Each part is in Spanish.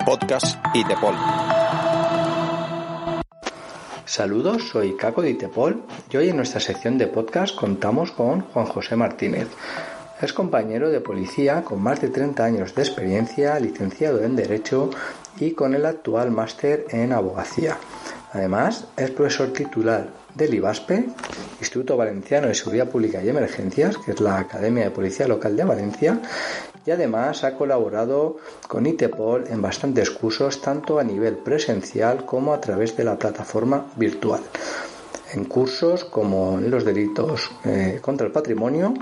Podcast ITEPOL. Saludos, soy Caco de ITEPOL y hoy en nuestra sección de podcast contamos con Juan José Martínez. Es compañero de policía con más de 30 años de experiencia, licenciado en Derecho y con el actual máster en Abogacía. Además, es profesor titular del IVASPE, Instituto Valenciano de Seguridad Pública y Emergencias, que es la Academia de Policía Local de Valencia, y además ha colaborado con ITEPOL en bastantes cursos, tanto a nivel presencial como a través de la plataforma virtual. En cursos como en los delitos contra el patrimonio,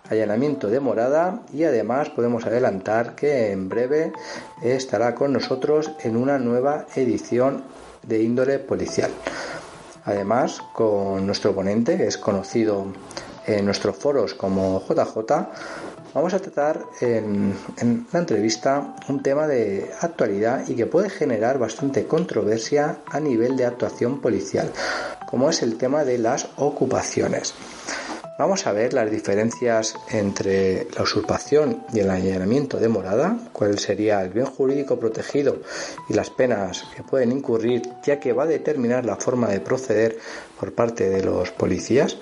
allanamiento de morada, y además podemos adelantar que en breve estará con nosotros en una nueva edición de índole policial. Además, con nuestro ponente, que es conocido en nuestros foros como JJ, vamos a tratar en la entrevista un tema de actualidad y que puede generar bastante controversia a nivel de actuación policial, como es el tema de las ocupaciones. Vamos a ver las diferencias entre la usurpación y el allanamiento de morada, cuál sería el bien jurídico protegido y las penas que pueden incurrir, ya que va a determinar la forma de proceder por parte de los policías.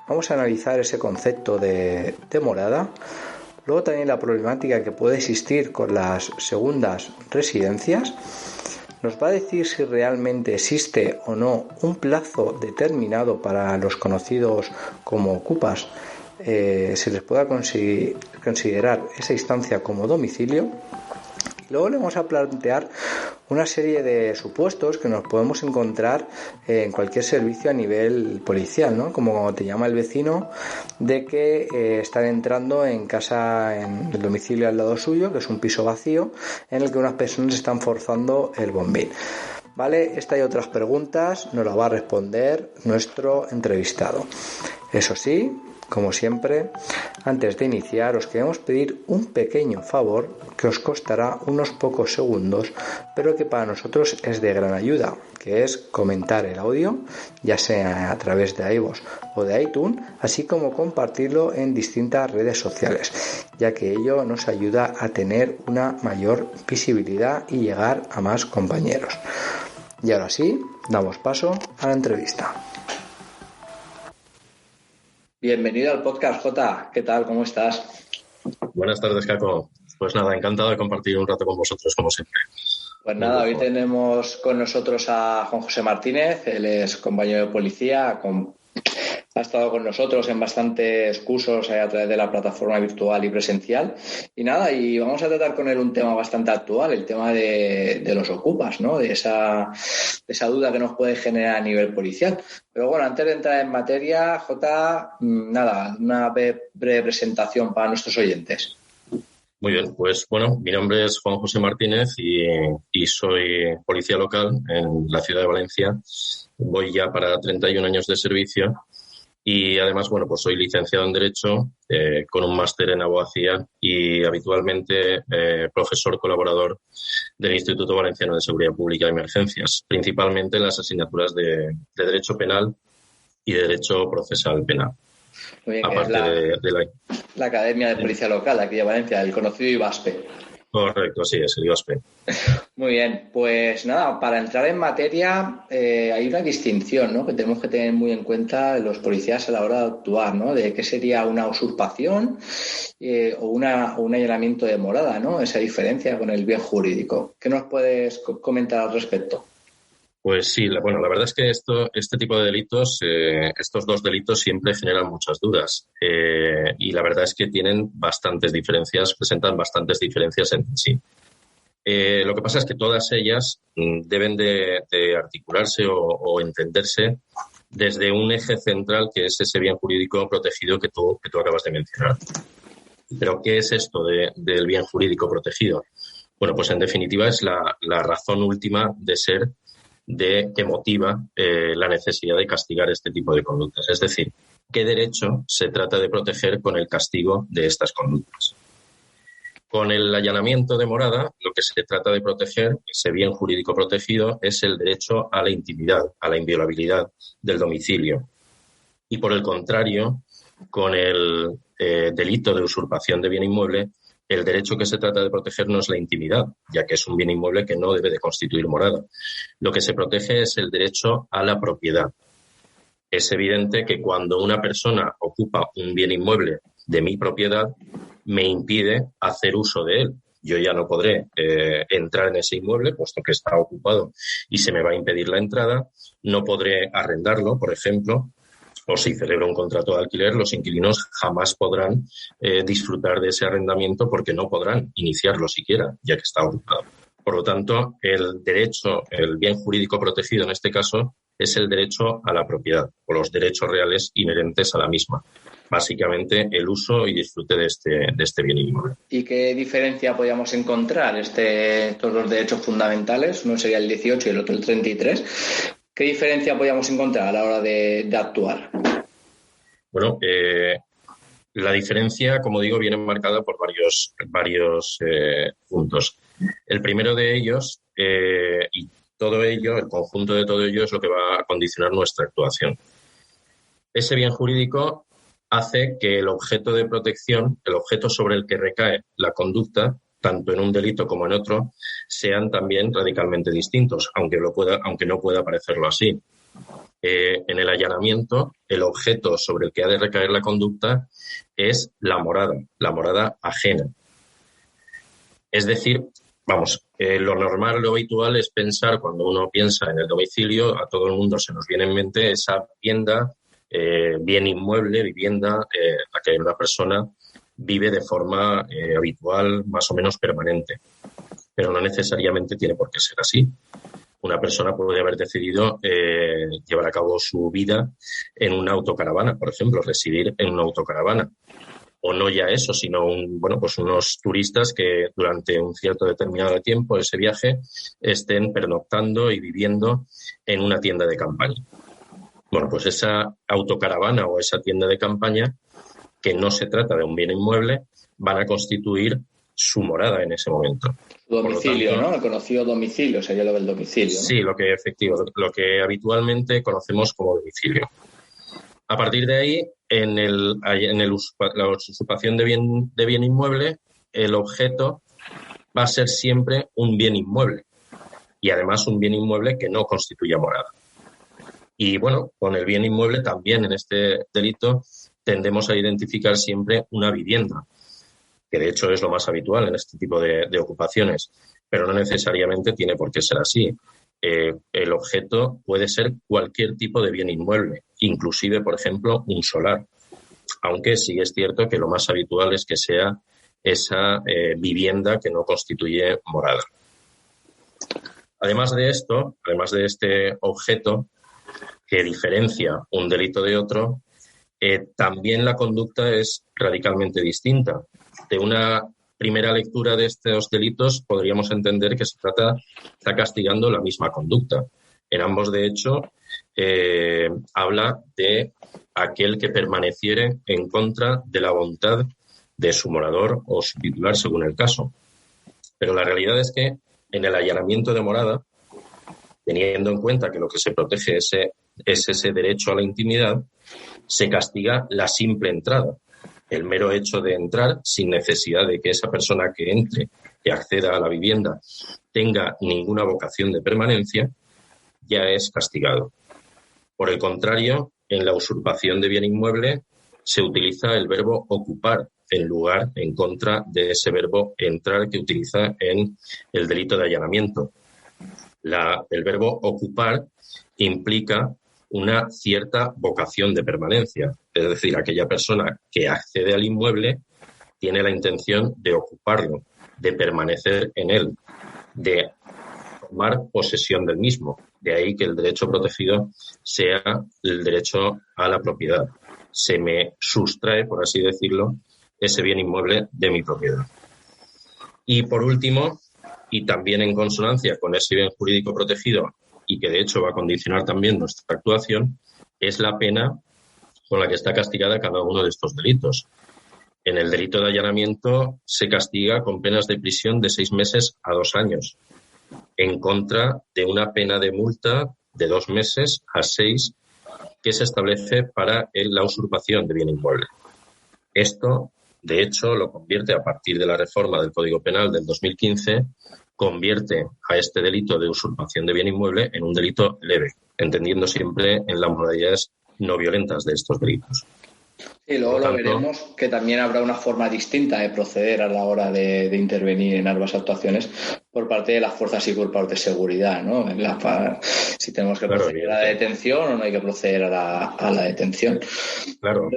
Vamos a analizar ese concepto de morada. Luego también la problemática que puede existir con las segundas residencias. Nos va a decir si realmente existe o no un plazo determinado para los conocidos como ocupas, se les pueda considerar esa instancia como domicilio. Luego le vamos a plantear una serie de supuestos que nos podemos encontrar en cualquier servicio a nivel policial, ¿no? Como cuando te llama el vecino de que están entrando en casa, en el domicilio al lado suyo, que es un piso vacío, en el que unas personas están forzando el bombín. Vale, esta y otras preguntas nos las va a responder nuestro entrevistado. Eso sí, como siempre, antes de iniciar os queremos pedir un pequeño favor que os costará unos pocos segundos, pero que para nosotros es de gran ayuda, que es comentar el audio, ya sea a través de iVoox o de iTunes, así como compartirlo en distintas redes sociales, ya que ello nos ayuda a tener una mayor visibilidad y llegar a más compañeros. Y ahora sí, damos paso a la entrevista. Bienvenido al podcast, Jota. ¿Qué tal? ¿Cómo estás? Buenas tardes, Caco. Pues nada, encantado de compartir un rato con vosotros, como siempre. Pues nada, hoy tenemos con nosotros a Juan José Martínez. Él es compañero de policía, ha estado con nosotros en bastantes cursos a través de la plataforma virtual y presencial. Y nada, y vamos a tratar con él un tema bastante actual, el tema de los ocupas, ¿no? De esa duda que nos puede generar a nivel policial. Pero bueno, antes de entrar en materia, Jota, nada, una breve presentación para nuestros oyentes. Muy bien, pues bueno, mi nombre es Juan José Martínez y soy policía local en la ciudad de Valencia. Voy ya para 31 años de servicio. Y además, bueno, pues soy licenciado en Derecho con un máster en Abogacía y habitualmente profesor colaborador del Instituto Valenciano de Seguridad Pública y Emergencias, principalmente en las asignaturas de Derecho Penal y de Derecho Procesal Penal. Muy bien, aparte de la Academia de Policía Local aquí de Valencia, el conocido IVASPE. Correcto, sí, es el IVASPE. Muy bien, pues nada, para entrar en materia hay una distinción, ¿no?, que tenemos que tener muy en cuenta los policías a la hora de actuar, ¿no?, de qué sería una usurpación o un allanamiento de morada, ¿no?, esa diferencia con el bien jurídico. ¿Qué nos puedes comentar al respecto? Pues sí, la verdad es que este tipo de delitos, estos dos delitos siempre generan muchas dudas y la verdad es que tienen bastantes diferencias, presentan bastantes diferencias entre sí. Lo que pasa es que todas ellas deben de articularse o entenderse desde un eje central que es ese bien jurídico protegido que tú acabas de mencionar. Pero, ¿qué es esto del bien jurídico protegido? Bueno, pues en definitiva es la razón última de ser que motiva la necesidad de castigar este tipo de conductas. Es decir, ¿qué derecho se trata de proteger con el castigo de estas conductas? Con el allanamiento de morada, lo que se trata de proteger, ese bien jurídico protegido, es el derecho a la intimidad, a la inviolabilidad del domicilio. Y por el contrario, con el delito de usurpación de bien inmueble, el derecho que se trata de proteger no es la intimidad, ya que es un bien inmueble que no debe de constituir morada. Lo que se protege es el derecho a la propiedad. Es evidente que cuando una persona ocupa un bien inmueble de mi propiedad, me impide hacer uso de él. Yo ya no podré entrar en ese inmueble, puesto que está ocupado y se me va a impedir la entrada. No podré arrendarlo, por ejemplo, o si celebro un contrato de alquiler, los inquilinos jamás podrán disfrutar de ese arrendamiento porque no podrán iniciarlo siquiera, ya que está ocupado. Por lo tanto, el derecho, el bien jurídico protegido en este caso, es el derecho a la propiedad o los derechos reales inherentes a la misma. Básicamente, el uso y disfrute de este bien inmueble. ¿Y qué diferencia podríamos encontrar estos dos derechos fundamentales? Uno sería el 18 y el otro el 33. ¿Qué diferencia podríamos encontrar a la hora de actuar? Bueno, la diferencia, como digo, viene marcada por varios puntos. El primero de ellos, y todo ello, el conjunto de todo ello, es lo que va a condicionar nuestra actuación. Ese bien jurídico hace que el objeto de protección, el objeto sobre el que recae la conducta, tanto en un delito como en otro, sean también radicalmente distintos, aunque no pueda parecerlo así. En el allanamiento, el objeto sobre el que ha de recaer la conducta es la morada ajena. Es decir, lo normal, lo habitual es pensar, cuando uno piensa en el domicilio, a todo el mundo se nos viene en mente esa vivienda, bien inmueble, vivienda, a que una persona vive de forma habitual, más o menos permanente. Pero no necesariamente tiene por qué ser así. Una persona puede haber decidido llevar a cabo su vida en una autocaravana, por ejemplo, residir en una autocaravana. O no ya eso, sino unos turistas que durante un cierto determinado tiempo de ese viaje estén pernoctando y viviendo en una tienda de campaña. Bueno, pues esa autocaravana o esa tienda de campaña, que no se trata de un bien inmueble, van a constituir su morada en ese momento. Domicilio, tanto, ¿no? El conocido domicilio sería lo del domicilio, ¿no? Sí, lo que habitualmente conocemos como domicilio. A partir de ahí, la usurpación de bien inmueble, el objeto va a ser siempre un bien inmueble y además un bien inmueble que no constituya morada. Y bueno, con el bien inmueble también en este delito tendemos a identificar siempre una vivienda, que de hecho es lo más habitual en este tipo de ocupaciones, pero no necesariamente tiene por qué ser así. El objeto puede ser cualquier tipo de bien inmueble, inclusive, por ejemplo, un solar, aunque sí es cierto que lo más habitual es que sea esa vivienda que no constituye morada. Además de este objeto que diferencia un delito de otro, también la conducta es radicalmente distinta. De una primera lectura de estos delitos podríamos entender que está castigando la misma conducta. En ambos, de hecho, habla de aquel que permaneciere en contra de la voluntad de su morador o su titular, según el caso. Pero la realidad es que en el allanamiento de morada, teniendo en cuenta que lo que se protege es ese derecho a la intimidad, se castiga la simple entrada. El mero hecho de entrar, sin necesidad de que esa persona que entre, que acceda a la vivienda, tenga ninguna vocación de permanencia, ya es castigado. Por el contrario, en la usurpación de bien inmueble se utiliza el verbo ocupar en contra de ese verbo entrar que utiliza en el delito de allanamiento. El verbo ocupar implica una cierta vocación de permanencia, es decir, aquella persona que accede al inmueble tiene la intención de ocuparlo, de permanecer en él, de tomar posesión del mismo. De ahí que el derecho protegido sea el derecho a la propiedad. Se me sustrae, por así decirlo, ese bien inmueble de mi propiedad. Y por último, y también en consonancia con ese bien jurídico protegido, y que de hecho va a condicionar también nuestra actuación, es la pena con la que está castigada cada uno de estos delitos. En el delito de allanamiento se castiga con penas de prisión de 6 meses a 2 años, en contra de una pena de multa de 2 meses a 6 que se establece para la usurpación de bien inmueble. Esto de hecho, lo convierte a partir de la reforma del Código Penal del 2015, convierte a este delito de usurpación de bien inmueble en un delito leve, entendiendo siempre en las modalidades no violentas de estos delitos. Y luego lo veremos que también habrá una forma distinta de proceder a la hora de intervenir en ambas actuaciones por parte de las fuerzas y cuerpos de seguridad, ¿no? Si tenemos que proceder a la detención o no hay que proceder a la detención. Claro,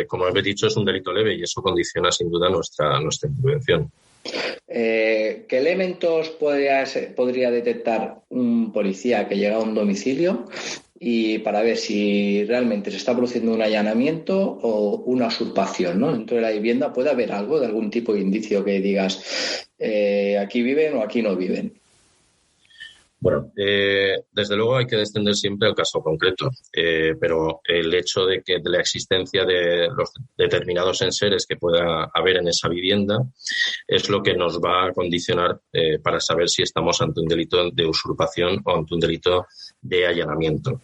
como he dicho, es un delito leve y eso condiciona sin duda nuestra intervención. ¿Qué elementos podría detectar un policía que llega a un domicilio y para ver si realmente se está produciendo un allanamiento o una usurpación, ¿no? Dentro de la vivienda puede haber algo de algún tipo de indicio que digas aquí viven o aquí no viven? Bueno, desde luego hay que descender siempre al caso concreto, pero el hecho de la existencia de los determinados enseres que pueda haber en esa vivienda es lo que nos va a condicionar para saber si estamos ante un delito de usurpación o ante un delito de allanamiento.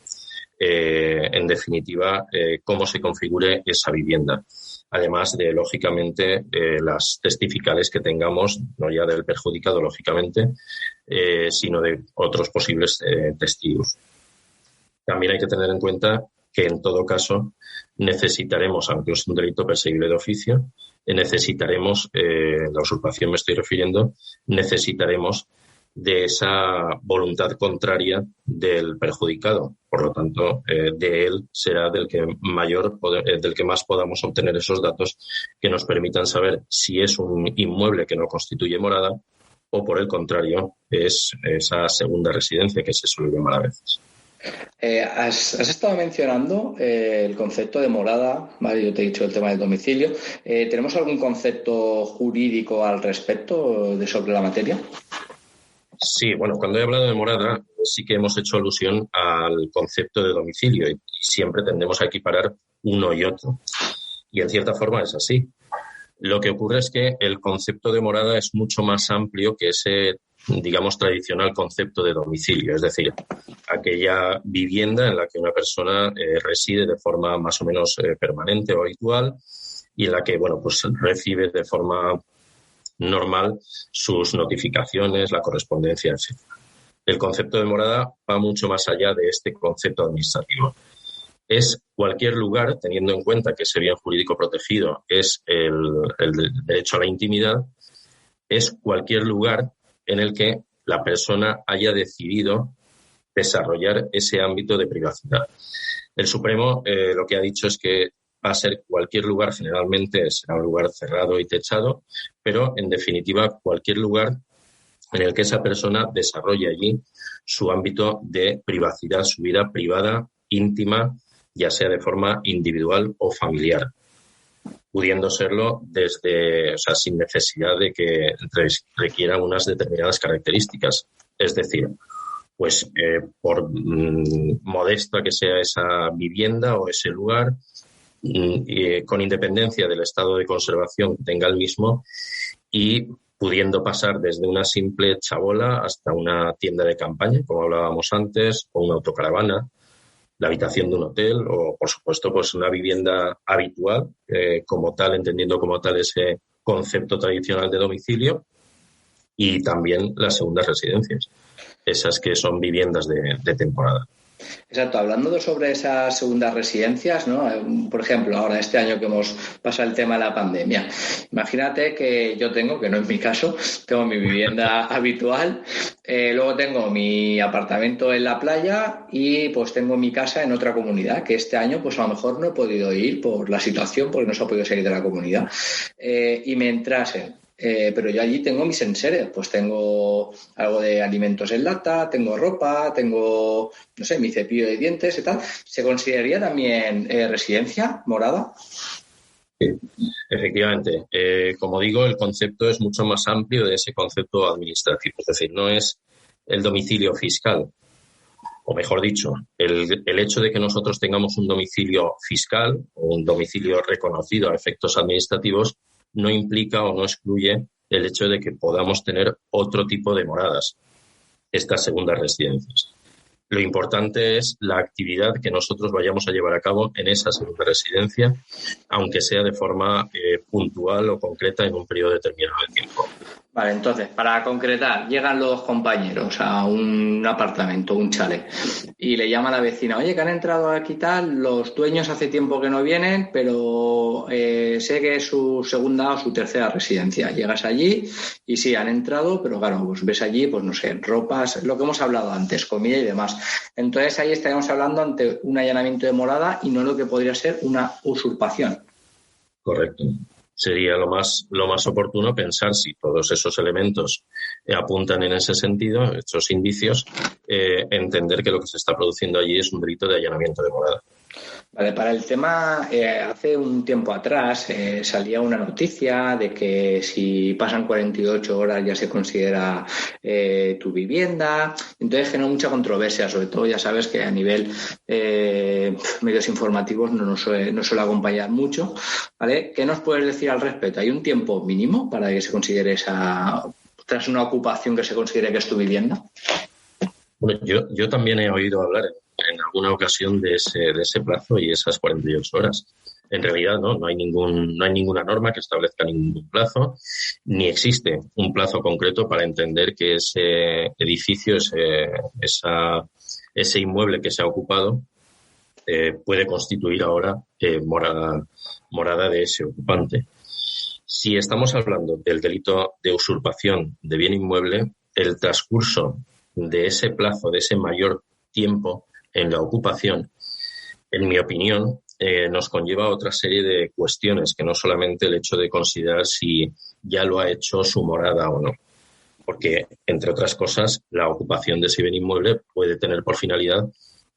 En definitiva, cómo se configure esa vivienda. Además de, lógicamente, las testificales que tengamos, no ya del perjudicado, lógicamente, sino de otros posibles testigos. También hay que tener en cuenta que, en todo caso, necesitaremos, aunque es un delito perseguible de oficio, necesitaremos, la usurpación me estoy refiriendo, necesitaremos de esa voluntad contraria del perjudicado. Por lo tanto, de él será del que más podamos obtener esos datos que nos permitan saber si es un inmueble que no constituye morada o, por el contrario, es esa segunda residencia que se suele llamar a veces. Has estado mencionando el concepto de morada, ¿vale? Yo te he dicho el tema del domicilio. ¿Tenemos algún concepto jurídico al respecto sobre la materia? Sí, bueno, cuando he hablado de morada sí que hemos hecho alusión al concepto de domicilio y siempre tendemos a equiparar uno y otro. Y en cierta forma es así. Lo que ocurre es que el concepto de morada es mucho más amplio que ese, digamos, tradicional concepto de domicilio. Es decir, aquella vivienda en la que una persona reside de forma más o menos permanente o habitual y en la que, bueno, pues recibe de forma normal sus notificaciones, la correspondencia, etc. El concepto de morada va mucho más allá de este concepto administrativo. Es cualquier lugar, teniendo en cuenta que ese bien jurídico protegido es el derecho a la intimidad, es cualquier lugar en el que la persona haya decidido desarrollar ese ámbito de privacidad. El Supremo lo que ha dicho es que va a ser cualquier lugar, generalmente será un lugar cerrado y techado, pero en definitiva cualquier lugar en el que esa persona desarrolle allí su ámbito de privacidad, su vida privada, íntima, ya sea de forma individual o familiar, pudiendo serlo sin necesidad de que requiera unas determinadas características. Es decir, pues por modesta que sea esa vivienda o ese lugar, con independencia del estado de conservación que tenga el mismo y pudiendo pasar desde una simple chabola hasta una tienda de campaña, como hablábamos antes, o una autocaravana, la habitación de un hotel o, por supuesto, pues una vivienda habitual, como tal, entendiendo como tal ese concepto tradicional de domicilio, y también las segundas residencias, esas que son viviendas de temporada. Exacto, hablando sobre esas segundas residencias, ¿no? Por ejemplo, ahora este año que hemos pasado el tema de la pandemia, imagínate que yo tengo, que no es mi caso, tengo mi vivienda habitual, luego tengo mi apartamento en la playa y pues tengo mi casa en otra comunidad, que este año pues a lo mejor no he podido ir por la situación, porque no se ha podido salir de la comunidad, y me entrasen. Pero yo allí tengo mis enseres, pues tengo algo de alimentos en lata, tengo ropa, tengo, no sé, mi cepillo de dientes y tal. ¿Se consideraría también residencia morada? Sí, efectivamente. Como digo, el concepto es mucho más amplio de ese concepto administrativo. Es decir, no es el domicilio fiscal. O mejor dicho, el hecho de que nosotros tengamos un domicilio fiscal o un domicilio reconocido a efectos administrativos no implica o no excluye el hecho de que podamos tener otro tipo de moradas, estas segundas residencias. Lo importante es la actividad que nosotros vayamos a llevar a cabo en esa segunda residencia, aunque sea de forma puntual o concreta en un periodo determinado de tiempo. Vale, entonces, para concretar, llegan los compañeros a un apartamento, un chalet, y le llama a la vecina, oye, que han entrado aquí tal, los dueños hace tiempo que no vienen, pero sé que es su segunda o su tercera residencia. Llegas allí y sí, han entrado, pero claro, pues ves allí, pues no sé, ropas, lo que hemos hablado antes, comida y demás. Entonces ahí estaríamos hablando ante un allanamiento de morada y no lo que podría ser una usurpación. Correcto. Sería lo más oportuno pensar si todos esos elementos apuntan en ese sentido, estos indicios, entender que lo que se está produciendo allí es un delito de allanamiento de morada. Vale, para el tema, hace un tiempo atrás salía una noticia de que si pasan 48 horas ya se considera tu vivienda. Entonces generó mucha controversia, sobre todo ya sabes que a nivel medios informativos no nos suele acompañar mucho. ¿Vale? ¿Qué nos puedes decir al respecto? ¿Hay un tiempo mínimo para que se considere tras una ocupación que se considere que es tu vivienda? Bueno, yo también he oído hablar en alguna ocasión de ese plazo y esas 48 horas. En realidad no hay ninguna norma que establezca ningún plazo, ni existe un plazo concreto para entender que ese edificio, ese inmueble que se ha ocupado, puede constituir ahora morada de ese ocupante. Si estamos hablando del delito de usurpación de bien inmueble, el transcurso de ese plazo, de ese mayor tiempo en la ocupación, en mi opinión, nos conlleva otra serie de cuestiones que no solamente el hecho de considerar si ya lo ha hecho su morada o no. Porque, entre otras cosas, la ocupación de ese bien inmueble puede tener por finalidad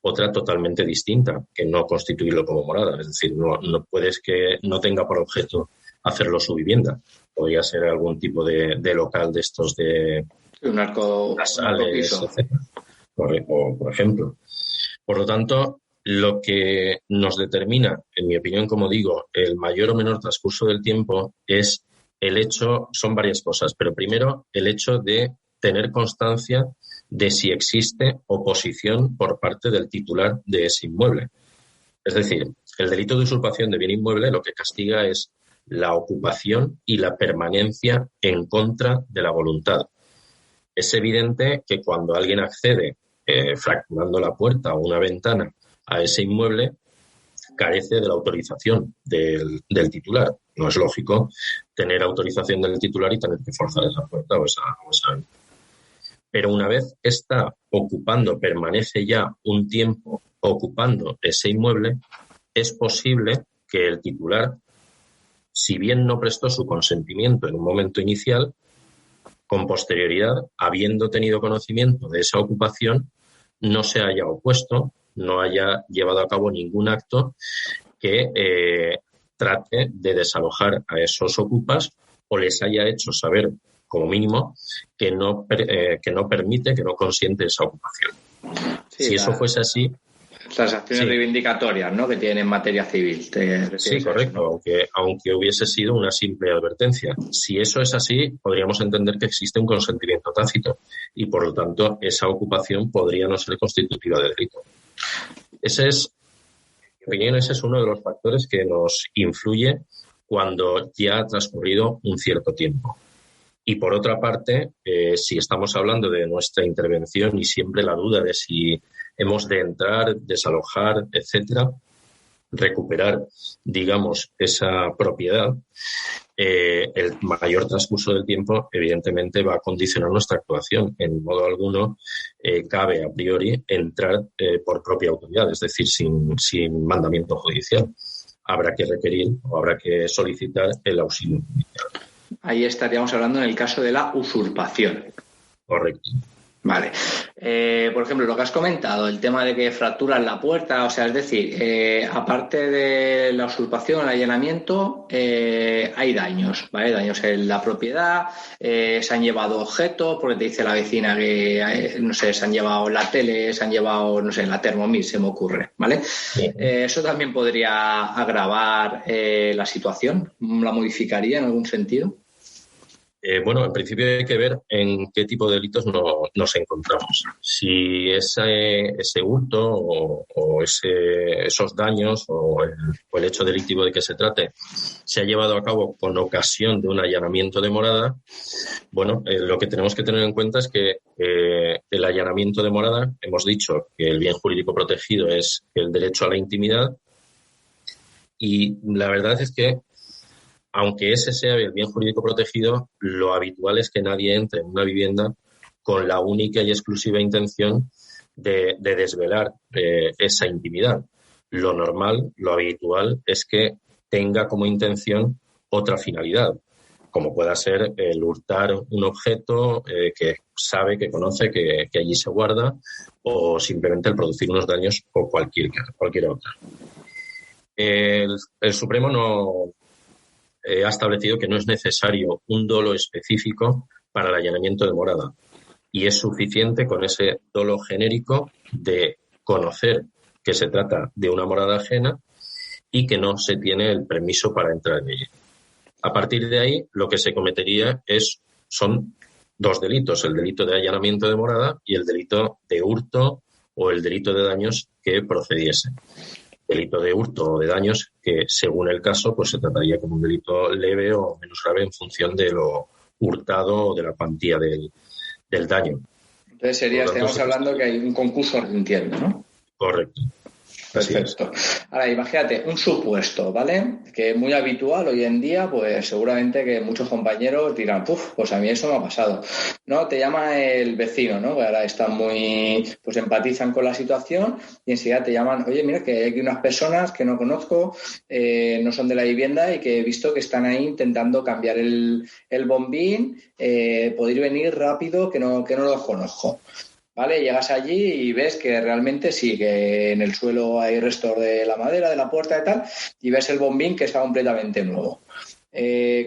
otra totalmente distinta, que no constituirlo como morada. Es decir, no puedes que no tenga por objeto hacerlo su vivienda. Podría ser algún tipo de local de estos de un arco piso, etcétera. O, por ejemplo. Por lo tanto, lo que nos determina, en mi opinión, como digo, el mayor o menor transcurso del tiempo es el hecho, son varias cosas, pero primero el hecho de tener constancia de si existe oposición por parte del titular de ese inmueble. Es decir, el delito de usurpación de bien inmueble lo que castiga es la ocupación y la permanencia en contra de la voluntad. Es evidente que cuando alguien accede fracturando la puerta o una ventana a ese inmueble, carece de la autorización del titular. No es lógico tener autorización del titular y tener que forzar esa puerta o esa ventana. Pero una vez está permanece ya un tiempo ocupando ese inmueble, es posible que el titular, si bien no prestó su consentimiento en un momento inicial, con posterioridad, habiendo tenido conocimiento de esa ocupación, no se haya opuesto, no haya llevado a cabo ningún acto que trate de desalojar a esos ocupas o les haya hecho saber, como mínimo, que no permite, que no consiente esa ocupación. Sí, si eso fuese así... Las acciones reivindicatorias, ¿no?, que tienen en materia civil. Sí, correcto, aunque hubiese sido una simple advertencia. Si eso es así, podríamos entender que existe un consentimiento tácito y, por lo tanto, esa ocupación podría no ser constitutiva de delito. Ese es uno de los factores que nos influye cuando ya ha transcurrido un cierto tiempo. Y, por otra parte, si estamos hablando de nuestra intervención y siempre la duda de si hemos de entrar, desalojar, etcétera, recuperar, digamos, esa propiedad, el mayor transcurso del tiempo, evidentemente, va a condicionar nuestra actuación. En modo alguno cabe a priori entrar por propia autoridad, es decir, sin mandamiento judicial. Habrá que requerir o habrá que solicitar el auxilio judicial. Ahí estaríamos hablando en el caso de la usurpación. Correcto. Vale. Por ejemplo, lo que has comentado, el tema de que fracturan la puerta, o sea, es decir, aparte de la usurpación, el allanamiento, hay daños, ¿vale? Daños en la propiedad, se han llevado objetos, porque te dice la vecina que, no sé, se han llevado la tele, se han llevado, no sé, la Thermomix, se me ocurre, ¿vale? Sí. ¿Eso también podría agravar la situación? ¿La modificaría en algún sentido? Bueno, en principio hay que ver en qué tipo de delitos nos encontramos. Si ese hurto o esos daños o el hecho delictivo de que se trate se ha llevado a cabo con ocasión de un allanamiento de morada, bueno, lo que tenemos que tener en cuenta es que el allanamiento de morada, hemos dicho que el bien jurídico protegido es el derecho a la intimidad, y la verdad es que aunque ese sea el bien jurídico protegido, lo habitual es que nadie entre en una vivienda con la única y exclusiva intención de desvelar esa intimidad. Lo normal, lo habitual, es que tenga como intención otra finalidad, como pueda ser el hurtar un objeto que sabe, que conoce, que allí se guarda, o simplemente el producir unos daños o cualquier otra. El Supremo ha establecido que no es necesario un dolo específico para el allanamiento de morada, y es suficiente con ese dolo genérico de conocer que se trata de una morada ajena y que no se tiene el permiso para entrar en ella. A partir de ahí, lo que se cometería son dos delitos: el delito de allanamiento de morada y el delito de hurto o el delito de daños que procediese. Delito de hurto o de daños que, según el caso, pues se trataría como un delito leve o menos grave en función de lo hurtado o de la cuantía del daño. Entonces estaríamos hablando que hay un concurso, entiendo, ¿no? Correcto. Perfecto. Ahora, imagínate un supuesto, ¿vale? Que es muy habitual hoy en día, pues seguramente que muchos compañeros dirán, pues a mí eso me ha pasado. No, te llama el vecino, ¿no? Que ahora están pues empatizan con la situación y enseguida te llaman, oye, mira que hay aquí unas personas que no conozco, no son de la vivienda y que he visto que están ahí intentando cambiar el bombín, poder venir rápido, que no los conozco. ¿Vale? Llegas allí y ves que realmente sí, que en el suelo hay restos de la madera, de la puerta y tal, y ves el bombín que está completamente nuevo.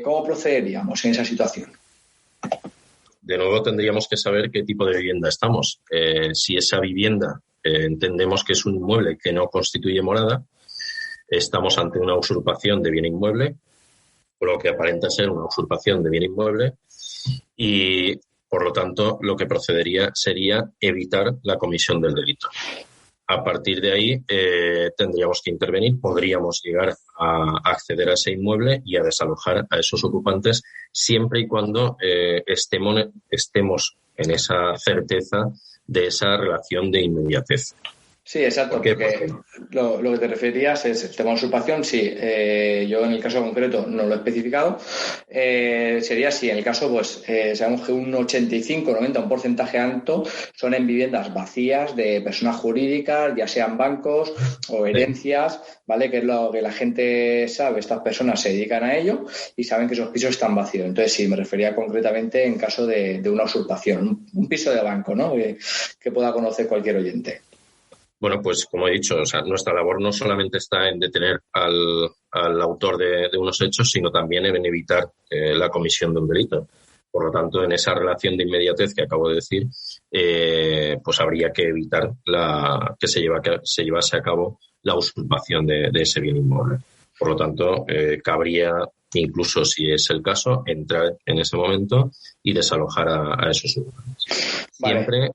¿Cómo procederíamos en esa situación? De nuevo tendríamos que saber qué tipo de vivienda estamos. Si esa vivienda entendemos que es un inmueble que no constituye morada, estamos ante una usurpación de bien inmueble, o lo que aparenta ser una usurpación de bien inmueble, y por lo tanto, lo que procedería sería evitar la comisión del delito. A partir de ahí, tendríamos que intervenir, podríamos llegar a acceder a ese inmueble y a desalojar a esos ocupantes, siempre y cuando estemos en esa certeza de esa relación de inmediatez. Sí, exacto, porque lo que te referías es el tema de usurpación, sí, yo en el caso concreto no lo he especificado, sería si en el caso, pues sabemos que un 85, 90, un porcentaje alto son en viviendas vacías de personas jurídicas, ya sean bancos o herencias, ¿vale? Que es lo que la gente sabe, estas personas se dedican a ello y saben que esos pisos están vacíos. Entonces sí, me refería concretamente en caso de una usurpación, un piso de banco, ¿no? Que pueda conocer cualquier oyente. Bueno, pues como he dicho, nuestra labor no solamente está en detener al autor de unos hechos, sino también en evitar la comisión de un delito. Por lo tanto, en esa relación de inmediatez que acabo de decir, pues habría que evitar que se llevase a cabo la usurpación de ese bien inmueble. Por lo tanto, cabría, incluso si es el caso, entrar en ese momento y desalojar a esos ocupantes. Vale. Siempre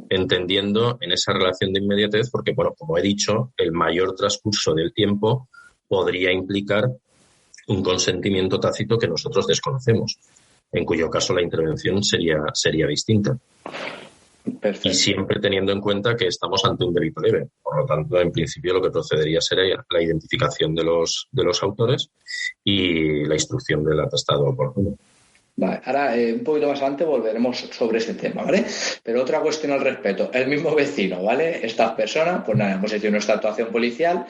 entendiendo en esa relación de inmediatez, porque, bueno, como he dicho, el mayor transcurso del tiempo podría implicar un consentimiento tácito que nosotros desconocemos, en cuyo caso la intervención sería distinta. Perfecto. Y siempre teniendo en cuenta que estamos ante un delito leve. Por lo tanto, en principio lo que procedería sería la identificación de los autores y la instrucción del atestado oportuno. Vale, ahora un poquito más adelante volveremos sobre ese tema, ¿vale? Pero otra cuestión al respecto, el mismo vecino, ¿vale? Estas personas, pues nada, hemos hecho nuestra actuación policial,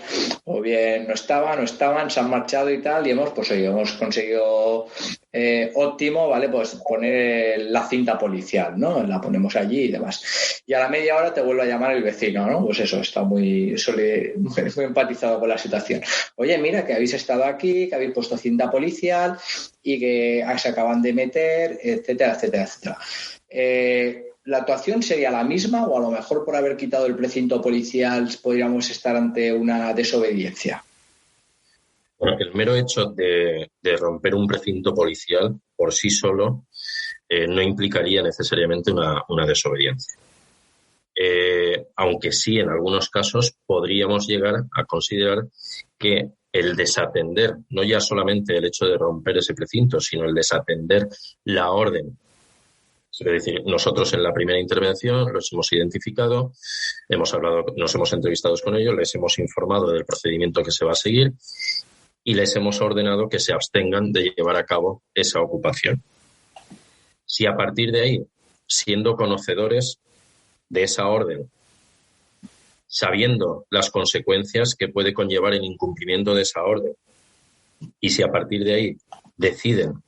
o bien no estaban, se han marchado y tal, y hemos conseguido óptimo, ¿vale? Pues poner la cinta policial, ¿no? La ponemos allí y demás. Y a la media hora te vuelve a llamar el vecino, ¿no? Pues eso, está muy empatizado con la situación. Oye, mira, que habéis estado aquí, que habéis puesto cinta policial y que se acaban de meter, etcétera, etcétera, etcétera. ¿La actuación sería la misma o a lo mejor por haber quitado el precinto policial podríamos estar ante una desobediencia? Bueno, el mero hecho de romper un precinto policial por sí solo no implicaría necesariamente una desobediencia. Aunque sí, en algunos casos podríamos llegar a considerar que el desatender, no ya solamente el hecho de romper ese precinto, sino el desatender la orden. Es decir, nosotros en la primera intervención los hemos identificado, hemos hablado, nos hemos entrevistado con ellos, les hemos informado del procedimiento que se va a seguir y les hemos ordenado que se abstengan de llevar a cabo esa ocupación. Si a partir de ahí, siendo conocedores de esa orden, sabiendo las consecuencias que puede conllevar el incumplimiento de esa orden, y si a partir de ahí deciden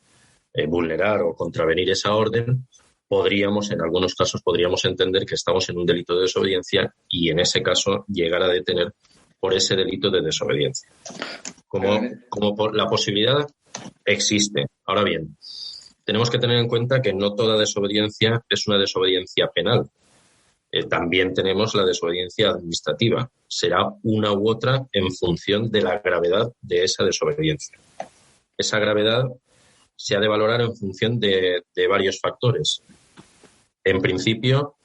vulnerar o contravenir esa orden, en algunos casos podríamos entender que estamos en un delito de desobediencia y en ese caso llegar a detener por ese delito de desobediencia. Como la posibilidad existe. Ahora bien, tenemos que tener en cuenta que no toda desobediencia es una desobediencia penal. También tenemos la desobediencia administrativa. Será una u otra en función de la gravedad de esa desobediencia. Esa gravedad se ha de valorar en función de varios factores. En principio,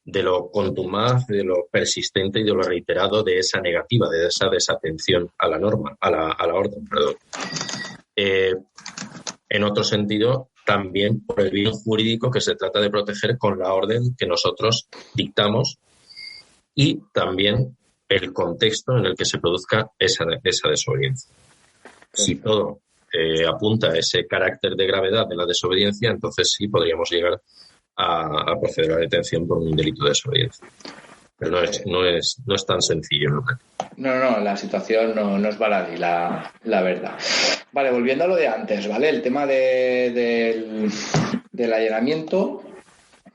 de lo contumaz, de lo persistente y de lo reiterado de esa negativa, de esa desatención a la norma, a la orden, perdón. En otro sentido, también por el bien jurídico que se trata de proteger con la orden que nosotros dictamos y también el contexto en el que se produzca esa desobediencia. Si todo apunta a ese carácter de gravedad de la desobediencia, entonces sí podríamos llegar a proceder a la detención por un delito de desobediencia. Pero no es tan sencillo, ¿no? No, la situación no es baladí, la verdad. Vale, volviendo a lo de antes, ¿vale? El tema del allanamiento,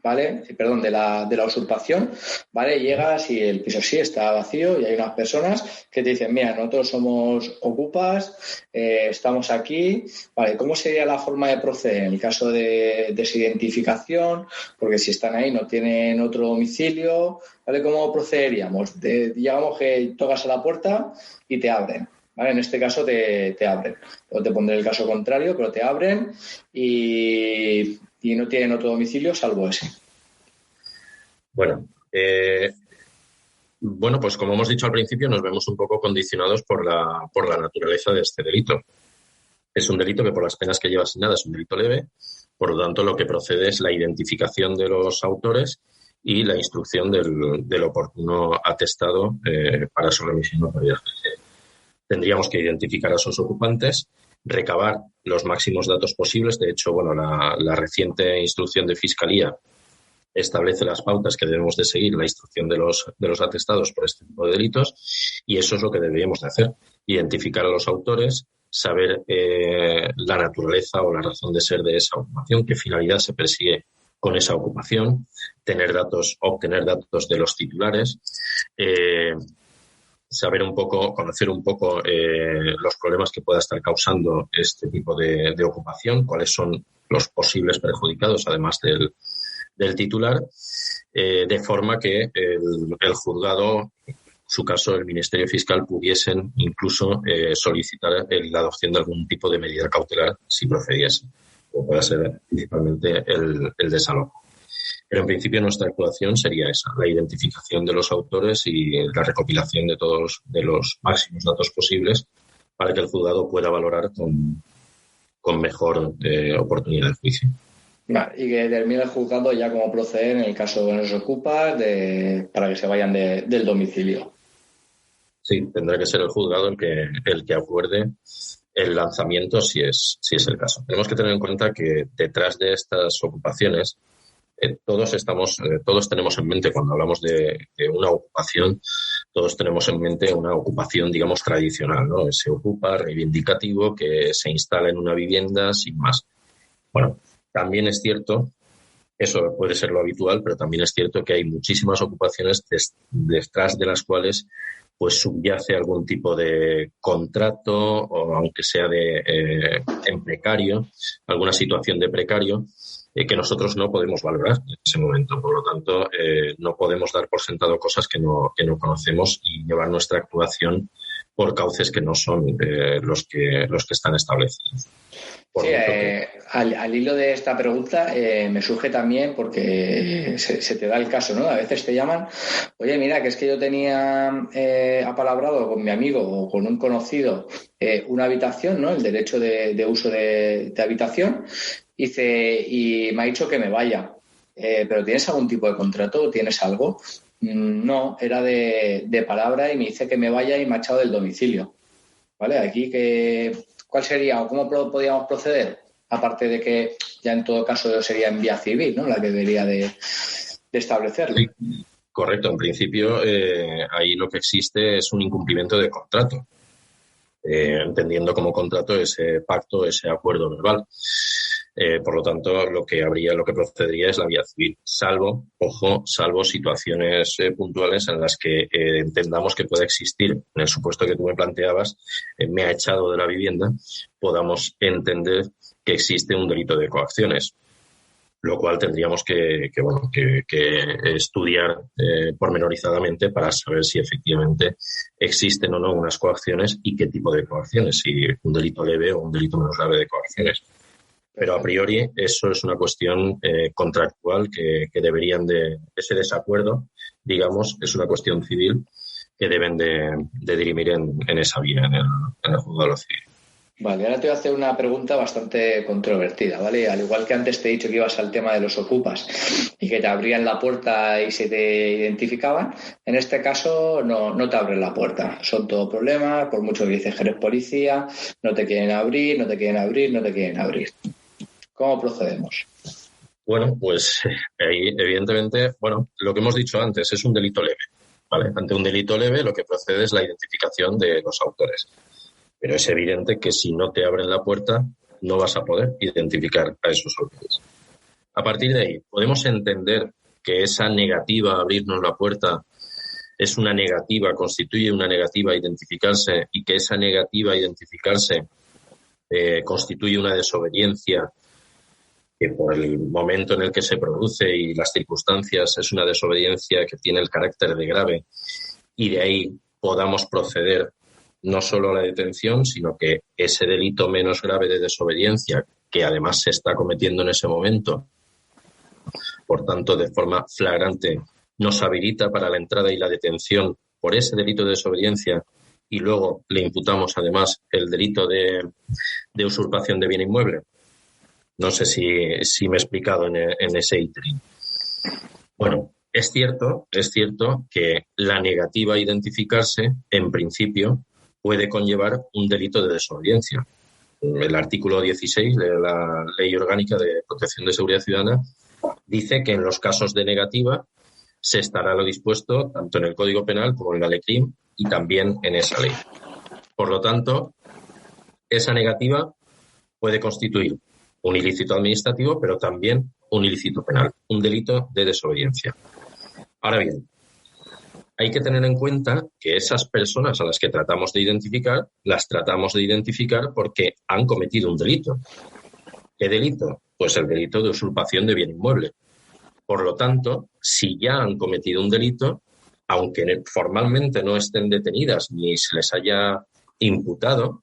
¿vale? Perdón, de la usurpación, ¿vale? Llegas y el piso sí está vacío y hay unas personas que te dicen, mira, nosotros somos ocupas, estamos aquí, ¿vale? ¿Cómo sería la forma de proceder en el caso de desidentificación? Porque si están ahí no tienen otro domicilio, ¿vale? ¿Cómo procederíamos? Digamos que tocas a la puerta y te abren. ¿Vale? En este caso te abren. O te pondré el caso contrario, pero te abren y no tienen otro domicilio salvo ese. Bueno, pues como hemos dicho al principio, nos vemos un poco condicionados por la naturaleza de este delito. Es un delito que por las penas que lleva asignadas es un delito leve, por lo tanto lo que procede es la identificación de los autores y la instrucción del oportuno atestado para su remisión a autoridad judicial. Tendríamos que identificar a esos ocupantes, recabar los máximos datos posibles. De hecho, la reciente instrucción de Fiscalía establece las pautas que debemos de seguir en la instrucción de los atestados por este tipo de delitos y eso es lo que deberíamos de hacer. Identificar a los autores, saber la naturaleza o la razón de ser de esa ocupación, qué finalidad se persigue con esa ocupación, obtener datos de los titulares, conocer un poco los problemas que pueda estar causando este tipo de ocupación, cuáles son los posibles perjudicados, además del titular, de forma que el juzgado, en su caso el Ministerio Fiscal, pudiesen incluso solicitar la adopción de algún tipo de medida cautelar si procediese, o pueda ser principalmente el desalojo. Pero en principio nuestra actuación sería esa, la identificación de los autores y la recopilación de todos de los máximos datos posibles para que el juzgado pueda valorar con mejor oportunidad de juicio. Vale, y que determine el juzgado ya cómo proceder en el caso de los ocupas para que se vayan del domicilio. Sí, tendrá que ser el juzgado el que acuerde el lanzamiento si es el caso. Tenemos que tener en cuenta que detrás de estas ocupaciones todos tenemos en mente, cuando hablamos de una ocupación, todos tenemos en mente una ocupación, digamos, tradicional, ¿no? Se ocupa, reivindicativo, que se instala en una vivienda sin más. Bueno, también es cierto, eso puede ser lo habitual, pero también es cierto que hay muchísimas ocupaciones detrás de las cuales pues subyace algún tipo de contrato o aunque sea en precario, alguna situación de precario, que nosotros no podemos valorar en ese momento. Por lo tanto, no podemos dar por sentado cosas que no conocemos y llevar nuestra actuación por cauces que no son los que están establecidos. Sí, al hilo de esta pregunta me surge también porque se te da el caso, ¿no? A veces te llaman, oye, mira, que es que yo tenía apalabrado con mi amigo o con un conocido una habitación, ¿no? El derecho de uso de habitación, y me ha dicho que me vaya. ¿Pero tienes algún tipo de contrato? ¿Tienes algo? No, era de palabra y me dice que me vaya y me ha echado del domicilio. ¿Vale? Aquí ¿cuál sería o cómo podríamos proceder? Aparte de que ya en todo caso sería en vía civil, ¿no? La que debería de establecerlo. Sí, correcto. En principio, ahí lo que existe es un incumplimiento de contrato, entendiendo como contrato ese pacto, ese acuerdo verbal. Por lo tanto, lo que procedería es la vía civil, salvo situaciones puntuales en las que entendamos que puede existir, en el supuesto que tú me planteabas, me ha echado de la vivienda, podamos entender que existe un delito de coacciones, lo cual tendríamos que estudiar pormenorizadamente para saber si efectivamente existen o no unas coacciones y qué tipo de coacciones, si un delito leve o un delito menos grave de coacciones. Pero a priori eso es una cuestión contractual que deberían ese desacuerdo, digamos, es una cuestión civil que deben de dirimir en esa vía, en el juzgado de lo civil. Vale, ahora te voy a hacer una pregunta bastante controvertida, ¿vale? Al igual que antes te he dicho que ibas al tema de los ocupas y que te abrían la puerta y se te identificaban, en este caso no te abren la puerta. Son todo problemas, por mucho que dices que eres policía, no te quieren abrir, no te quieren abrir, no te quieren abrir. ¿Cómo procedemos? Bueno, pues ahí, evidentemente, lo que hemos dicho antes es un delito leve, ¿vale? Ante un delito leve lo que procede es la identificación de los autores. Pero es evidente que si no te abren la puerta no vas a poder identificar a esos autores. A partir de ahí, podemos entender que esa negativa a abrirnos la puerta constituye una negativa a identificarse y que esa negativa a identificarse constituye una desobediencia que por el momento en el que se produce y las circunstancias es una desobediencia que tiene el carácter de grave y de ahí podamos proceder no solo a la detención, sino que ese delito menos grave de desobediencia, que además se está cometiendo en ese momento, por tanto, de forma flagrante, nos habilita para la entrada y la detención por ese delito de desobediencia y luego le imputamos además el delito de usurpación de bien inmueble. No sé si me he explicado en ese íterin. Bueno, es cierto que la negativa a identificarse, en principio, puede conllevar un delito de desobediencia. El artículo 16 de la Ley Orgánica de Protección de Seguridad Ciudadana dice que en los casos de negativa se estará lo dispuesto tanto en el Código Penal como en la Lecrim y también en esa ley. Por lo tanto, esa negativa puede constituir un ilícito administrativo, pero también un ilícito penal, un delito de desobediencia. Ahora bien, hay que tener en cuenta que esas personas a las que tratamos de identificar, las tratamos de identificar porque han cometido un delito. ¿Qué delito? Pues el delito de usurpación de bien inmueble. Por lo tanto, si ya han cometido un delito, aunque formalmente no estén detenidas ni se les haya imputado,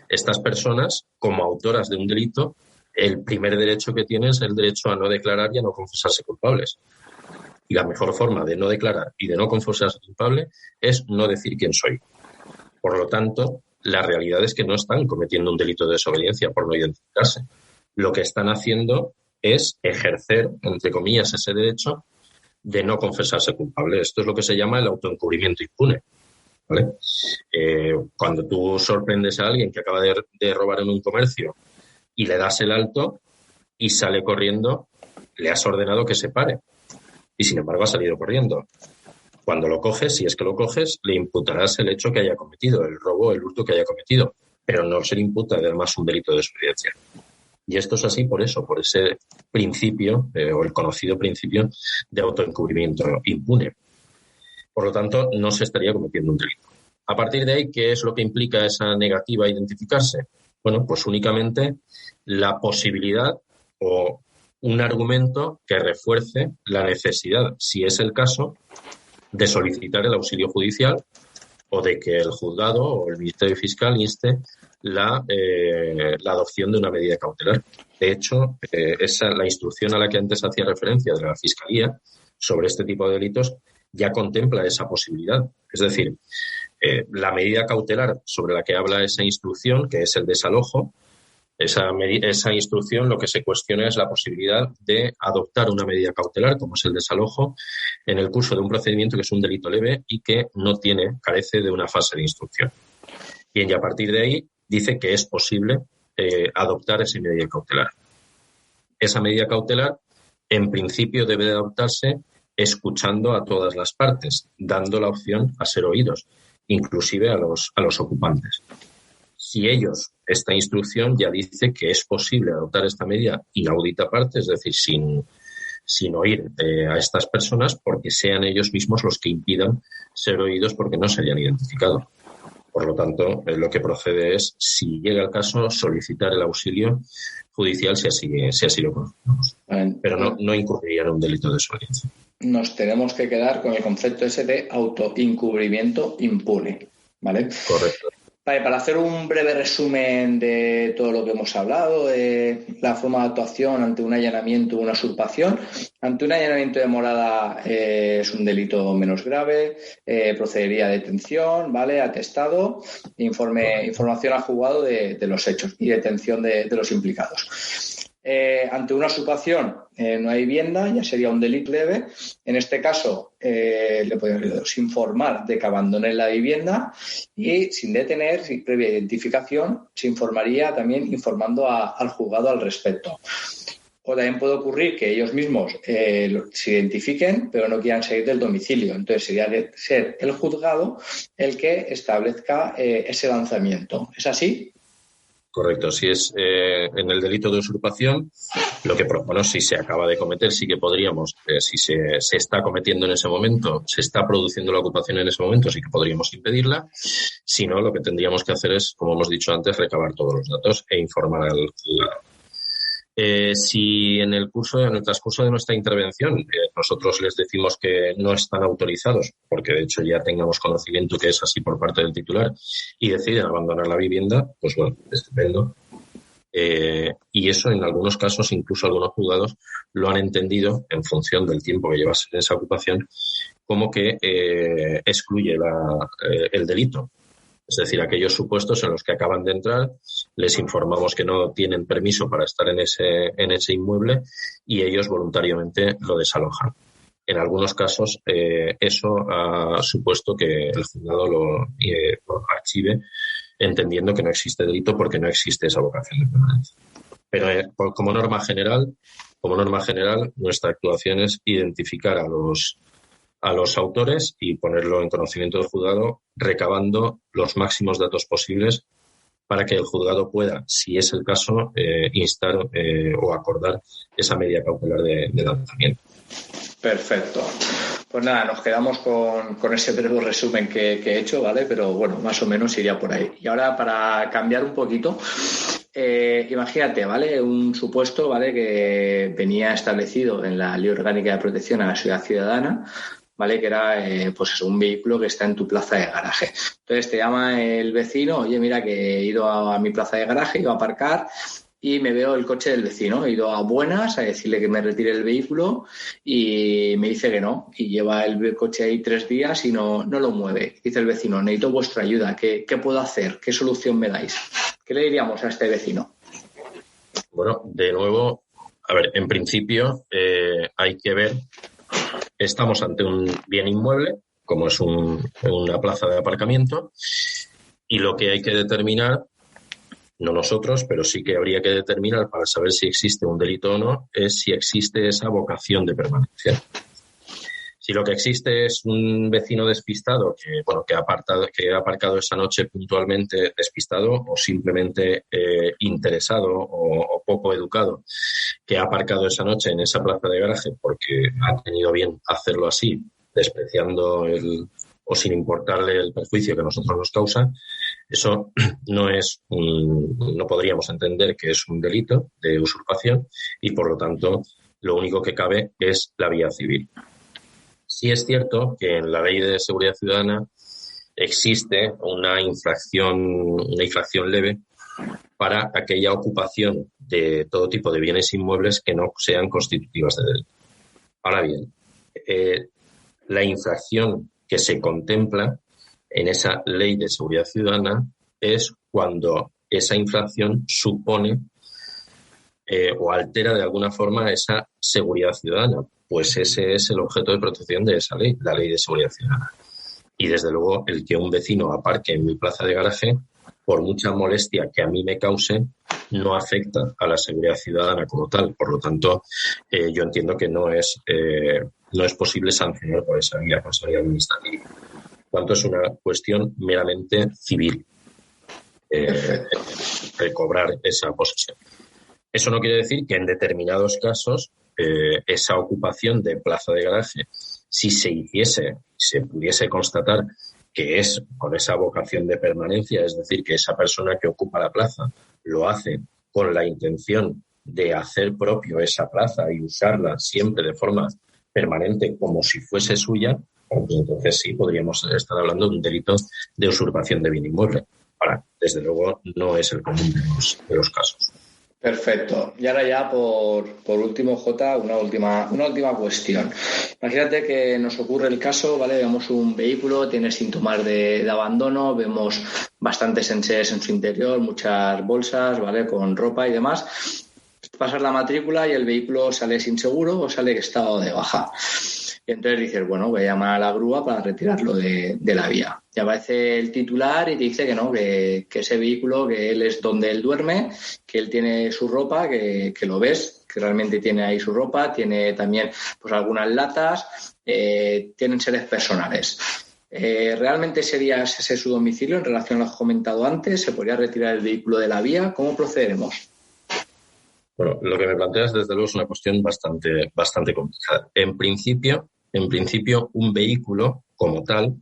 estas personas, como autoras de un delito, el primer derecho que tienen es el derecho a no declarar y a no confesarse culpables. Y la mejor forma de no declarar y de no confesarse culpable es no decir quién soy. Por lo tanto, la realidad es que no están cometiendo un delito de desobediencia por no identificarse. Lo que están haciendo es ejercer, entre comillas, ese derecho de no confesarse culpable. Esto es lo que se llama el autoencubrimiento impune, ¿vale? Cuando tú sorprendes a alguien que acaba de robar en un comercio y le das el alto y sale corriendo, le has ordenado que se pare. Y sin embargo ha salido corriendo. Cuando lo coges, si es que lo coges, le imputarás el hecho que haya cometido, el robo, el hurto que haya cometido, pero no se le imputa además un delito de desobediencia. Y esto es así por eso, por ese principio, o el conocido principio de autoencubrimiento impune. Por lo tanto, no se estaría cometiendo un delito. A partir de ahí, ¿qué es lo que implica esa negativa a identificarse? Bueno, pues únicamente la posibilidad o un argumento que refuerce la necesidad, si es el caso, de solicitar el auxilio judicial o de que el juzgado o el Ministerio Fiscal inste la adopción de una medida cautelar. De hecho, la instrucción a la que antes hacía referencia de la Fiscalía sobre este tipo de delitos ya contempla esa posibilidad. Es decir, la medida cautelar sobre la que habla esa instrucción, que es el desalojo, esa instrucción lo que se cuestiona es la posibilidad de adoptar una medida cautelar, como es el desalojo, en el curso de un procedimiento que es un delito leve y que carece de una fase de instrucción. Bien, y a partir de ahí dice que es posible adoptar esa medida cautelar. Esa medida cautelar, en principio, debe de adoptarse escuchando a todas las partes, dando la opción a ser oídos, inclusive a los ocupantes. Si esta instrucción ya dice que es posible adoptar esta medida inaudita aparte, es decir, sin oír a estas personas, porque sean ellos mismos los que impidan ser oídos porque no se hayan identificado. Por lo tanto, lo que procede es, si llega el caso, solicitar el auxilio judicial si así lo conocemos. Pero no incurriría en un delito de desobediencia. Nos tenemos que quedar con el concepto ese de autoencubrimiento impune, ¿vale? Correcto. Vale, para hacer un breve resumen de todo lo que hemos hablado, de la forma de actuación ante un allanamiento o una usurpación. Ante un allanamiento de morada es un delito menos grave, procedería a detención, ¿vale? Atestado, información al juzgado de los hechos y detención de los implicados. Ante una usurpación no hay vivienda, ya sería un delito leve. En este caso, le podemos informar de que abandone la vivienda y sin detener, sin previa identificación, se informaría también informando al juzgado al respecto. O también puede ocurrir que ellos mismos se identifiquen, pero no quieran salir del domicilio. Entonces, sería ser el juzgado el que establezca ese lanzamiento. ¿Es así? Correcto. Si es en el delito de usurpación, si se acaba de cometer, sí que podríamos, si se está cometiendo en ese momento, se está produciendo la ocupación en ese momento, sí que podríamos impedirla. Si no, lo que tendríamos que hacer es, como hemos dicho antes, recabar todos los datos e informar al juzgado. Si en el transcurso de nuestra intervención nosotros les decimos que no están autorizados, porque de hecho ya tengamos conocimiento que es así por parte del titular, y deciden abandonar la vivienda, pues bueno, estupendo. Y eso en algunos casos, incluso algunos juzgados lo han entendido, en función del tiempo que llevas en esa ocupación, como que excluye el delito. Es decir, aquellos supuestos en los que acaban de entrar, les informamos que no tienen permiso para estar en ese inmueble y ellos voluntariamente lo desalojan. En algunos casos, eso ha supuesto que el juzgado lo archive, entendiendo que no existe delito porque no existe esa vocación de permanencia. Pero como norma general, nuestra actuación es identificar a los autores y ponerlo en conocimiento del juzgado, recabando los máximos datos posibles para que el juzgado pueda, si es el caso, instar o acordar esa medida cautelar de lanzamiento. Perfecto. Pues nada, nos quedamos con ese breve resumen que he hecho, ¿vale? Pero bueno, más o menos iría por ahí. Y ahora, para cambiar un poquito, imagínate, ¿vale? Un supuesto, ¿vale? Que venía establecido en la Ley Orgánica de Protección a la Seguridad Ciudadana, ¿vale? Que era, un vehículo que está en tu plaza de garaje. Entonces te llama el vecino, oye, mira que he ido a mi plaza de garaje, he ido a aparcar y me veo el coche del vecino. He ido a buenas a decirle que me retire el vehículo y me dice que no. Y lleva el coche ahí 3 días y no lo mueve. Dice el vecino, necesito vuestra ayuda. ¿Qué puedo hacer? ¿Qué solución me dais? ¿Qué le diríamos a este vecino? Bueno, de nuevo, a ver, en principio hay que ver. Estamos ante un bien inmueble, como es una plaza de aparcamiento, y lo que hay que determinar, no nosotros, pero sí que habría que determinar para saber si existe un delito o no, es si existe esa vocación de permanencia. Si lo que existe es un vecino despistado que ha aparcado esa noche puntualmente despistado o simplemente interesado o poco educado, que ha aparcado esa noche en esa plaza de garaje porque ha tenido bien hacerlo así, despreciando o sin importarle el perjuicio que a nosotros nos causa, eso no podríamos entender que es un delito de usurpación y, por lo tanto, lo único que cabe es la vía civil. Sí es cierto que en la Ley de Seguridad Ciudadana existe una infracción leve para aquella ocupación de todo tipo de bienes inmuebles que no sean constitutivas de delito. Ahora bien, la infracción que se contempla en esa ley de seguridad ciudadana es cuando esa infracción supone o altera de alguna forma esa seguridad ciudadana, pues ese es el objeto de protección de esa ley, la ley de seguridad ciudadana. Y desde luego el que un vecino aparque en mi plaza de garaje, por mucha molestia que a mí me cause, no afecta a la seguridad ciudadana como tal. Por lo tanto, yo entiendo que no es posible sancionar por esa vía administrativa. Por tanto, es una cuestión meramente civil, recobrar esa posesión. Eso no quiere decir que en determinados casos esa ocupación de plaza de garaje, si se pudiese constatar que es con esa vocación de permanencia, es decir, que esa persona que ocupa la plaza lo hace con la intención de hacer propio esa plaza y usarla siempre de forma permanente como si fuese suya, pues entonces sí podríamos estar hablando de un delito de usurpación de bien inmueble. Ahora, desde luego, no es el común de los casos. Perfecto. Y ahora ya por último, Jota, una última cuestión. Imagínate que nos ocurre el caso, ¿vale? Vemos un vehículo, tiene síntomas de abandono, vemos bastantes enseres en su interior, muchas bolsas, ¿vale? Con ropa y demás. Pasas la matrícula y el vehículo sale sin seguro o sale en estado de baja. Y entonces dices, bueno, voy a llamar a la grúa para retirarlo de la vía. Y aparece el titular y te dice que no, que ese vehículo, que él es donde él duerme, que él tiene su ropa, que lo ves, que realmente tiene ahí su ropa, tiene también pues algunas latas, tienen seres personales. ¿Realmente sería ese su domicilio en relación a lo que has comentado antes? ¿Se podría retirar el vehículo de la vía? ¿Cómo procederemos? Bueno, lo que me planteas, desde luego, es una cuestión bastante complicada. En principio, un vehículo como tal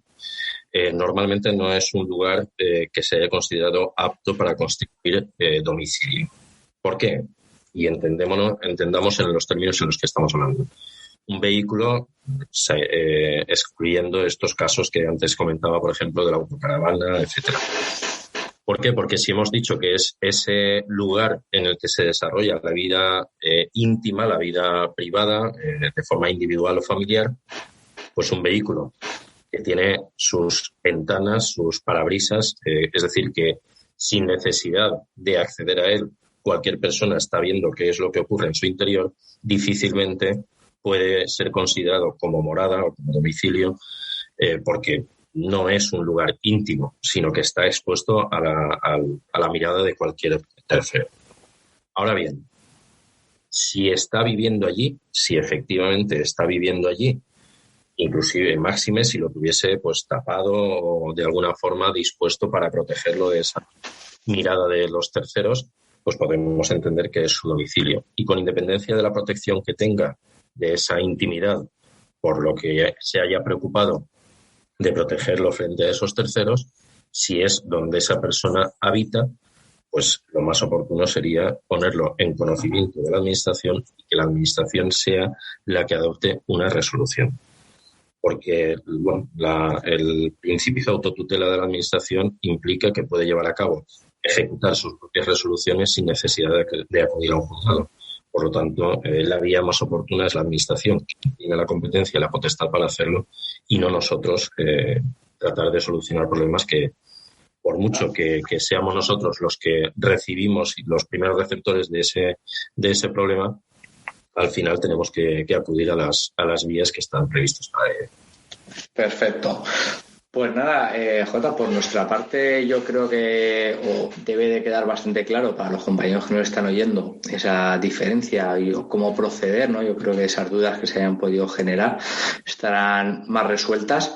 normalmente no es un lugar que se haya considerado apto para constituir domicilio. ¿Por qué? Y entendamos en los términos en los que estamos hablando. Un vehículo, excluyendo estos casos que antes comentaba, por ejemplo, de la autocaravana, etcétera. ¿Por qué? Porque si hemos dicho que es ese lugar en el que se desarrolla la vida íntima, la vida privada, de forma individual o familiar, pues un vehículo que tiene sus ventanas, sus parabrisas, es decir, que sin necesidad de acceder a él, cualquier persona está viendo qué es lo que ocurre en su interior, difícilmente puede ser considerado como morada o como domicilio, porque no es un lugar íntimo, sino que está expuesto a la mirada de cualquier tercero. Ahora bien, si efectivamente está viviendo allí, inclusive máxime si lo tuviese pues tapado o de alguna forma dispuesto para protegerlo de esa mirada de los terceros, pues podemos entender que es su domicilio. Y con independencia de la protección que tenga de esa intimidad, por lo que se haya preocupado de protegerlo frente a esos terceros, si es donde esa persona habita, pues lo más oportuno sería ponerlo en conocimiento de la Administración y que la Administración sea la que adopte una resolución. Porque el principio de autotutela de la Administración implica que puede llevar a cabo, ejecutar sus propias resoluciones sin necesidad de acudir a un juzgado. Por lo tanto, la vía más oportuna es la Administración, que tiene la competencia y la potestad para hacerlo, y no nosotros tratar de solucionar problemas que, por mucho que seamos nosotros los que recibimos y los primeros receptores de ese problema, al final tenemos que acudir a las vías que están previstas para ello. Perfecto. Pues nada, Jota, por nuestra parte yo creo que debe de quedar bastante claro para los compañeros que nos están oyendo esa diferencia y cómo proceder, ¿no? Yo creo que esas dudas que se hayan podido generar estarán más resueltas.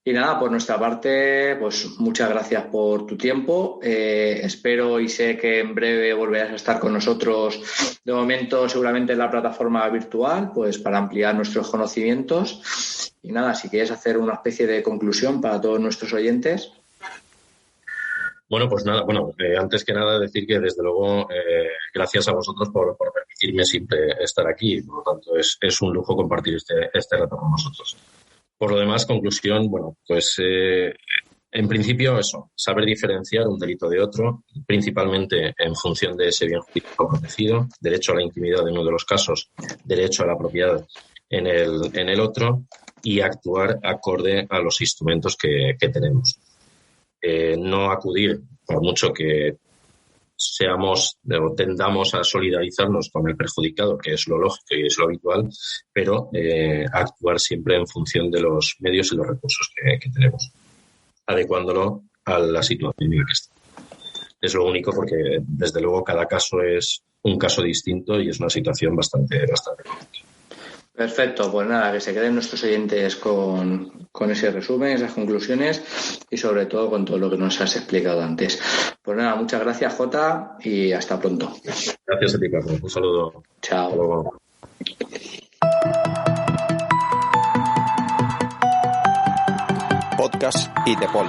Y nada, por nuestra parte, pues muchas gracias por tu tiempo. Espero y sé que en breve volverás a estar con nosotros, de momento seguramente en la plataforma virtual, pues para ampliar nuestros conocimientos. Y nada, si quieres hacer una especie de conclusión para todos nuestros oyentes. Bueno, pues nada, antes que nada decir que desde luego gracias a vosotros por permitirme siempre estar aquí. Por lo tanto, es un lujo compartir este rato con vosotros. Por lo demás, conclusión, En principio, eso, saber diferenciar un delito de otro, principalmente en función de ese bien jurídico protegido, derecho a la intimidad en uno de los casos, derecho a la propiedad en el otro, y actuar acorde a los instrumentos que tenemos. No acudir, por mucho que seamos o tendamos a solidarizarnos con el perjudicado, que es lo lógico y es lo habitual, pero actuar siempre en función de los medios y los recursos que tenemos, adecuándolo a la situación en la que está. Es lo único, porque desde luego cada caso es un caso distinto y es una situación bastante compleja. Perfecto, pues nada, que se queden nuestros oyentes con ese resumen, esas conclusiones y sobre todo con todo lo que nos has explicado antes. Pues nada, muchas gracias, Jota, y hasta pronto. Gracias a ti, Carlos. Un saludo. Chao. Hasta luego. Podcast ITEPOL.